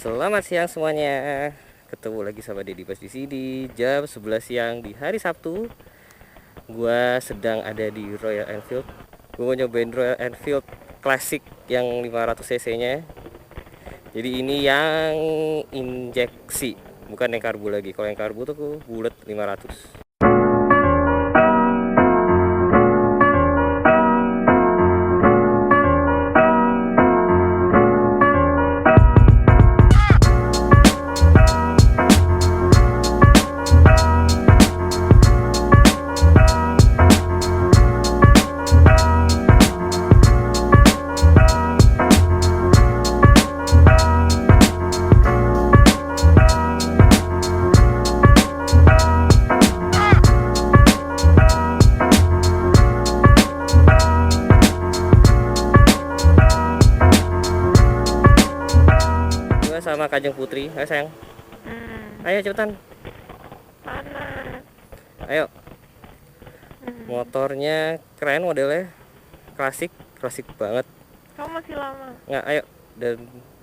Selamat siang semuanya. Ketemu lagi sama Deddy Bas di sini jam 11 siang di hari Sabtu. Gua sedang ada di Royal Enfield. Gua mau nyobain Royal Enfield Classic yang 500 cc-nya. Jadi ini yang injeksi, bukan yang karbu lagi. Kalau yang karbu tuh bulat 500. Sama Kanjeng Putri, ayo sayang. Ayo cepetan. Panas. Ayo. Motornya keren, modelnya klasik banget. Kamu masih lama. Nggak, ayo. Dan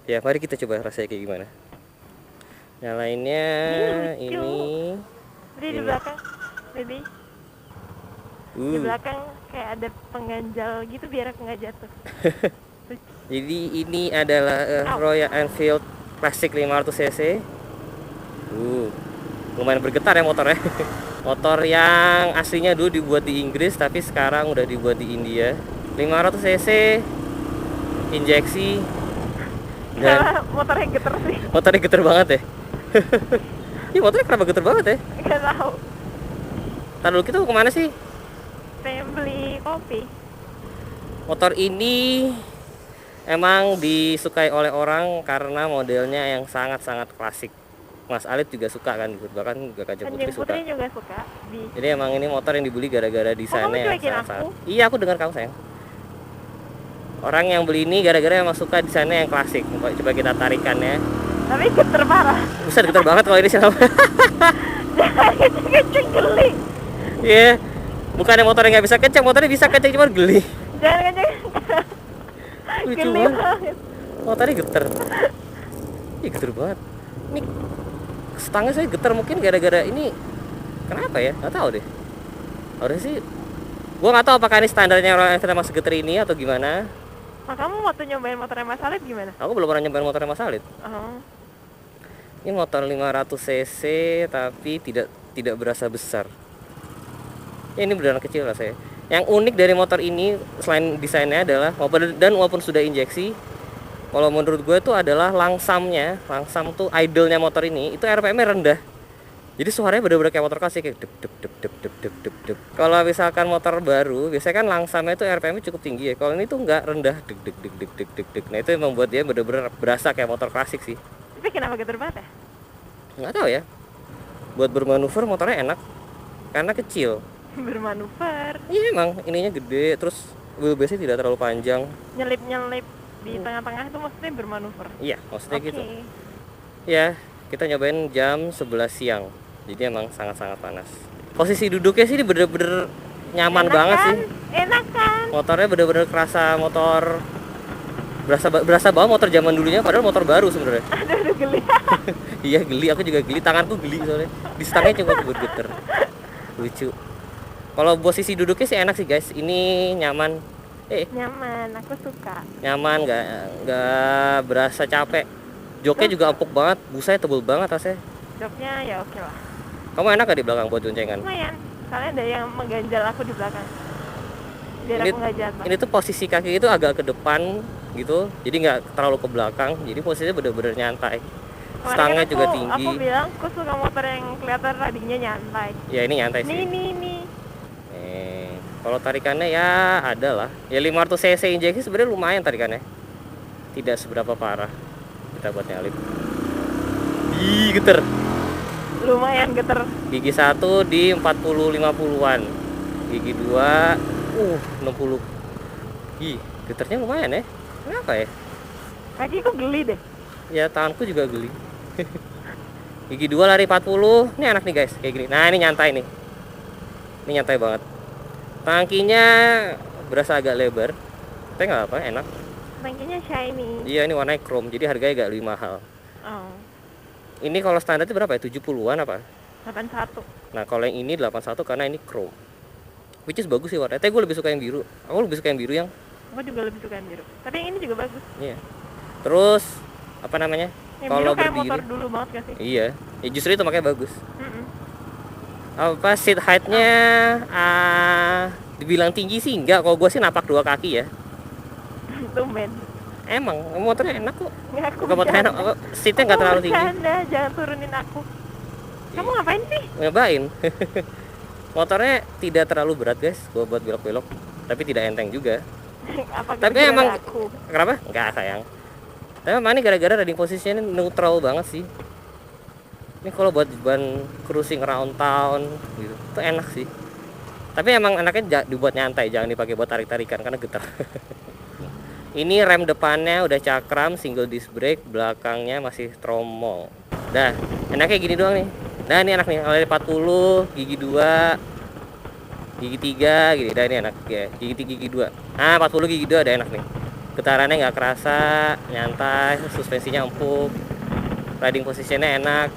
ya mari kita coba rasanya kayak gimana. Nyalainnya ini. Di belakang, baby. Di belakang kayak ada pengganjal gitu biar aku nggak jatuh. Jadi ini adalah Royal Enfield Classic 500 cc. Lumayan bergetar ya motornya. Motor yang aslinya dulu dibuat di Inggris tapi sekarang udah dibuat di India. 500 cc injeksi. Dan motornya geter sih. Motornya geter banget ya. Ini motornya kenapa geter banget ya? Gak tahu. Ntar dulu kita mau kemana sih? Pengen beli kopi. Motor ini emang disukai oleh orang karena modelnya yang sangat-sangat klasik. Mas Alit juga suka kan, bahkan juga Kanjeng Putri suka. juga suka. Jadi emang ini motor yang dibeli gara-gara desainnya yang sangat-sangat. Iya, aku dengar kamu sayang. Orang yang beli ini gara-gara emang suka desainnya yang klasik. Coba kita tarikan ya. Tapi geter parah. Buset, geter banget kalau ini sih. Jangan kenceng geli. Iya, bukannya motornya nggak bisa kenceng, motornya bisa kenceng cuma geli. Jangan kenceng. Lucu banget. Motornya geter. Ih, geter banget. Ini stangnya saya getar mungkin gara-gara ini. Kenapa ya? Nggak tahu deh. Harusnya sih gua nggak tahu apakah ini standarnya Royal Enfield emang segeter ini atau gimana. Nah, kamu waktu nyobain motornya Mas Alit gimana? Aku belum pernah nyobain motornya Mas Alit. Ini motor 500 cc tapi tidak berasa besar. Ya, ini beneran kecil rasanya. Yang unik dari motor ini selain desainnya adalah walaupun sudah injeksi, kalau menurut gue itu adalah langsamnya. Langsam tuh idle-nya motor ini itu RPM-nya rendah. Jadi suaranya bener-bener kayak motor klasik, kayak dep dep dep dep dep dep dep dep. Kalau misalkan motor baru, biasanya kan langsamnya itu RPM-nya cukup tinggi ya. Kalau ini tuh enggak, rendah, deg deg deg deg deg deg deg. Nah, itu yang membuat dia bener-bener berasa kayak motor klasik sih. Tapi kenapa geter banget ya? Nggak tahu ya. Buat bermanuver motornya enak karena kecil. Bermanuver. Iya, emang ininya gede, terus wheelbase-nya tidak terlalu panjang. Nyelip-nyelip di tengah-tengah itu maksudnya bermanuver. Iya, maksudnya gitu. Ya, kita nyobain jam 11 siang. Jadi emang sangat-sangat panas. Posisi duduknya sih bener-bener nyaman enak banget kan? sih. Enak kan? Motornya bener-bener kerasa motor, berasa banget motor zaman dulunya, padahal motor baru sebenarnya. Aduh, geli. Iya, geli, aku juga geli, tanganku geli soalnya. Di stangnya coba bergetar. Lucu. Kalau posisi duduknya sih enak sih guys. Ini nyaman. Nyaman, aku suka. Nyaman, nggak berasa capek. Joknya juga empuk banget, busanya tebel banget rasanya. Joknya ya oke lah. Kamu enak gak di belakang buat goncengan? Lumayan, soalnya ada yang mengganjal aku di belakang. Biar Ini, aku nggak jatuh. ini tuh posisi kaki itu agak ke depan gitu, jadi nggak terlalu ke belakang. Jadi posisinya bener-bener nyantai. Stangnya juga tinggi. Aku bilang aku suka motor yang kelihatan radinya nyantai. Ya ini nyantai sih. Ini. Kalau tarikannya ya ada lah. Ya 500 cc injeksi sebenarnya lumayan tarikannya. Tidak seberapa parah. Kita buat nyalip. Ih, geter. Lumayan geter. Gigi 1 di 40-50-an. Gigi 2 60. Ih, geternya lumayan ya. Kenapa ya? Kakiku geli deh. Ya tanganku juga geli. Gigi 2 lari 40. Ini enak nih guys, kayak gini. Nah, ini nyantai nih. Ini nyantai banget. Tangkinya berasa agak lebar. Tapi nggak apa, enak. Tangkinya shiny. Iya, ini warnanya chrome, jadi harganya agak lebih mahal. Oh, Ini kalau standar itu berapa ya? 70-an apa? 81. Nah, kalau yang ini 81 karena ini chrome. Which is bagus sih warnanya. Tapi gue lebih suka yang biru. Aku lebih suka yang biru yang Aku juga lebih suka yang biru. Tapi yang ini juga bagus. iya. Terus apa namanya? Yang Kalau biru kayak berdiri. motor dulu banget gak sih? Iya. Ya justru itu makanya bagus. Mm-mm. Apa seat height-nya dibilang tinggi sih enggak. Kalau gue sih napak 2 kaki ya. Tumben. Emang motornya enak kok. Nggak, aku Bukan motornya enak, bercanda. seatnya nggak Aku terlalu tinggi. bercanda, jangan turunin aku. Kamu ngapain sih? Nyobain. Motornya tidak terlalu berat guys buat belok-belok, tapi tidak enteng juga. Apa Tapi gara-gara emang aku? kenapa? Enggak sayang. Tapi emang ini gara-gara riding positionnya neutral banget sih. Ini kalau buat cruising around town gitu, itu enak sih. Tapi emang enaknya dibuat nyantai, jangan dipakai buat tarik-tarikan karena getar. Ini rem depannya udah cakram, single disc brake, belakangnya masih tromol. Dah, enaknya gini doang nih. Nah ini enak nih, kalau dari 40, gigi 2, gigi 3, gini. Dah ini enak ya, gigi 3, gigi 2. Ah 40 gigi 2 udah enak nih. Getarannya nggak kerasa, nyantai, suspensinya empuk, riding positionnya enak.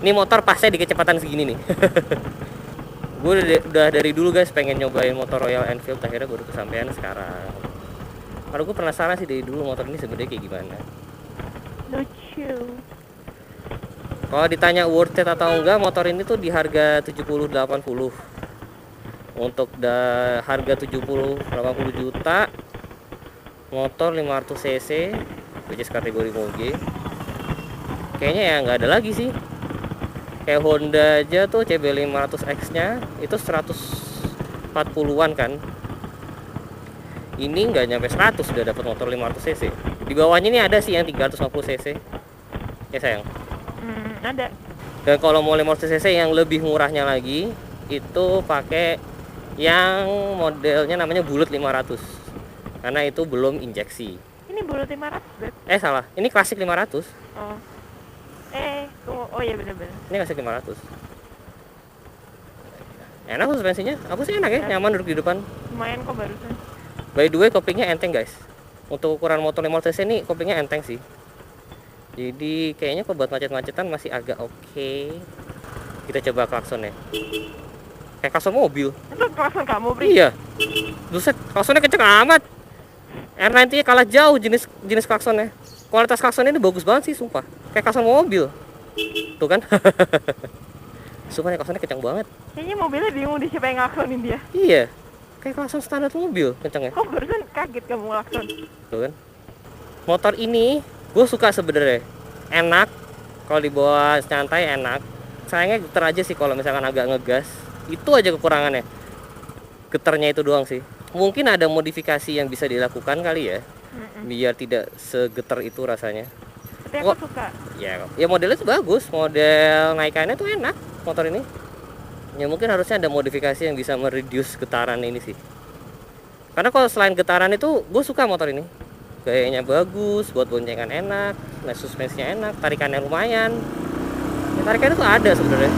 Ini motor pasnya di kecepatan segini nih. Gue udah dari dulu guys pengen nyobain motor Royal Enfield, akhirnya baru kesampaian sekarang. Kalau gue penasaran sih dari dulu motor ini sebenarnya kayak gimana. Lucu. Kalau ditanya worth it atau enggak, motor ini tuh di harga 70-80. Untuk harga 70-80 juta, motor 500 cc, which is kategori moge, kayaknya ya nggak ada lagi sih. Kayak Honda aja tuh CB500X nya itu 140-an kan. Ini nggak nyampe 100 sudah dapat motor 500 cc. Di bawahnya ini ada sih yang 350 cc. Ya sayang. Ada. Dan kalau mau 500 cc yang lebih murahnya lagi, itu pakai yang modelnya namanya Bullet 500. Karena itu belum injeksi. Ini Bullet 500, Beb. Salah. Ini klasik 500. Oh. Tunggu. Oh iya benar-benar. Ini klasik 500. Enak suspensinya. Aku sih enak ya, nyaman duduk di depan. Lumayan kok barusan. By the way, koplingnya enteng guys. Untuk ukuran motor 500 cc ini koplingnya enteng sih. Jadi kayaknya kalau buat macet-macetan masih agak oke. Kita coba klaksonnya. Kayak klakson mobil. Itu klakson kamu, Bri? Iya. Buset, klaksonnya kenceng amat. R90 kalah jauh jenis klaksonnya. Kualitas klaksonnya ini bagus banget sih, sumpah. Kayak klakson mobil. Tuh kan? Sumpah klaksonnya kenceng banget. Kayaknya mobilnya bingung di siapa yang ngelaksonin dia. Iya. Kayak klakson standar mobil kencengnya. Kok barusan kaget kamu ngelakson? Tuh kan? Motor ini gue suka sebenarnya. Enak. Kalau dibawa santai enak. Sayangnya getar aja sih kalau misalkan agak ngegas. Itu aja kekurangannya. Getarnya itu doang sih. Mungkin ada modifikasi yang bisa dilakukan kali ya. Biar tidak segetar itu rasanya. Tapi aku suka. Ya modelnya itu bagus. Model naikannya tuh enak motor ini. Ya mungkin harusnya ada modifikasi yang bisa mereduce getaran ini sih. Karena kalau selain getaran itu gue suka motor ini. Gayanya bagus, buat boncengan enak, nah suspensinya enak, tarikannya lumayan. Ya, tarikannya tuh ada sebenarnya.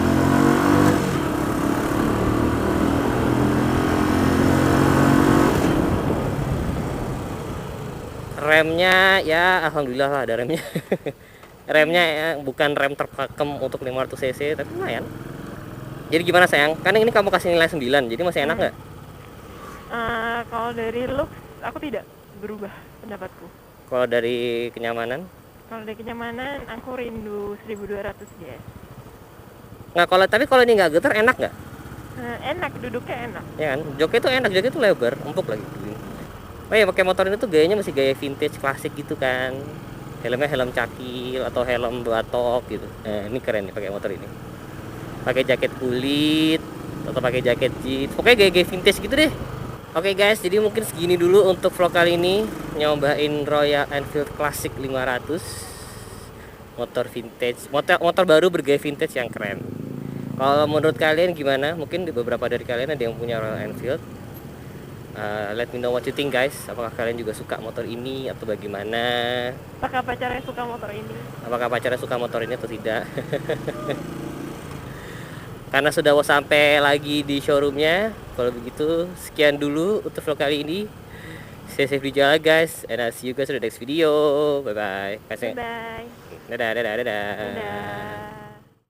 Remnya ya alhamdulillah lah ada remnya. Remnya ya, bukan rem terpakem untuk 500 cc tapi lumayan. Jadi gimana sayang? Karena ini kamu kasih nilai 9, jadi masih enak nggak? Kalau dari looks aku tidak berubah pendapatku. Kalau dari kenyamanan? Kalau dari kenyamanan aku rindu 1200 ya. Nggak, tapi kalau ini nggak getar enak nggak? Enak, duduknya enak. Ya kan, joknya tuh enak, joknya tuh lebar, empuk lagi. Oh ya, pakai motor ini tuh gayanya masih gaya vintage klasik gitu kan. Helmnya helm cakil atau helm batok gitu. Nah, ini keren nih pakai motor ini. Pakai jaket kulit atau pakai jaket jeans. Pokoknya gaya-gaya vintage gitu deh. Oke guys, jadi mungkin segini dulu untuk vlog kali ini. Nyobain Royal Enfield Classic 500. Motor vintage, motor baru bergaya vintage yang keren. Kalau menurut kalian gimana? Mungkin di beberapa dari kalian ada yang punya Royal Enfield. Let me know what you think guys. Apakah kalian juga suka motor ini atau bagaimana? Apakah pacarnya suka motor ini? Apakah pacarnya suka motor ini atau tidak? Karena sudah mau sampai lagi di showroomnya. Kalau begitu sekian dulu untuk vlog kali ini. Stay safe di jalan guys, and I'll see you guys in the next video. Bye bye. Bye bye. Dadah dadah dadah. Dadah.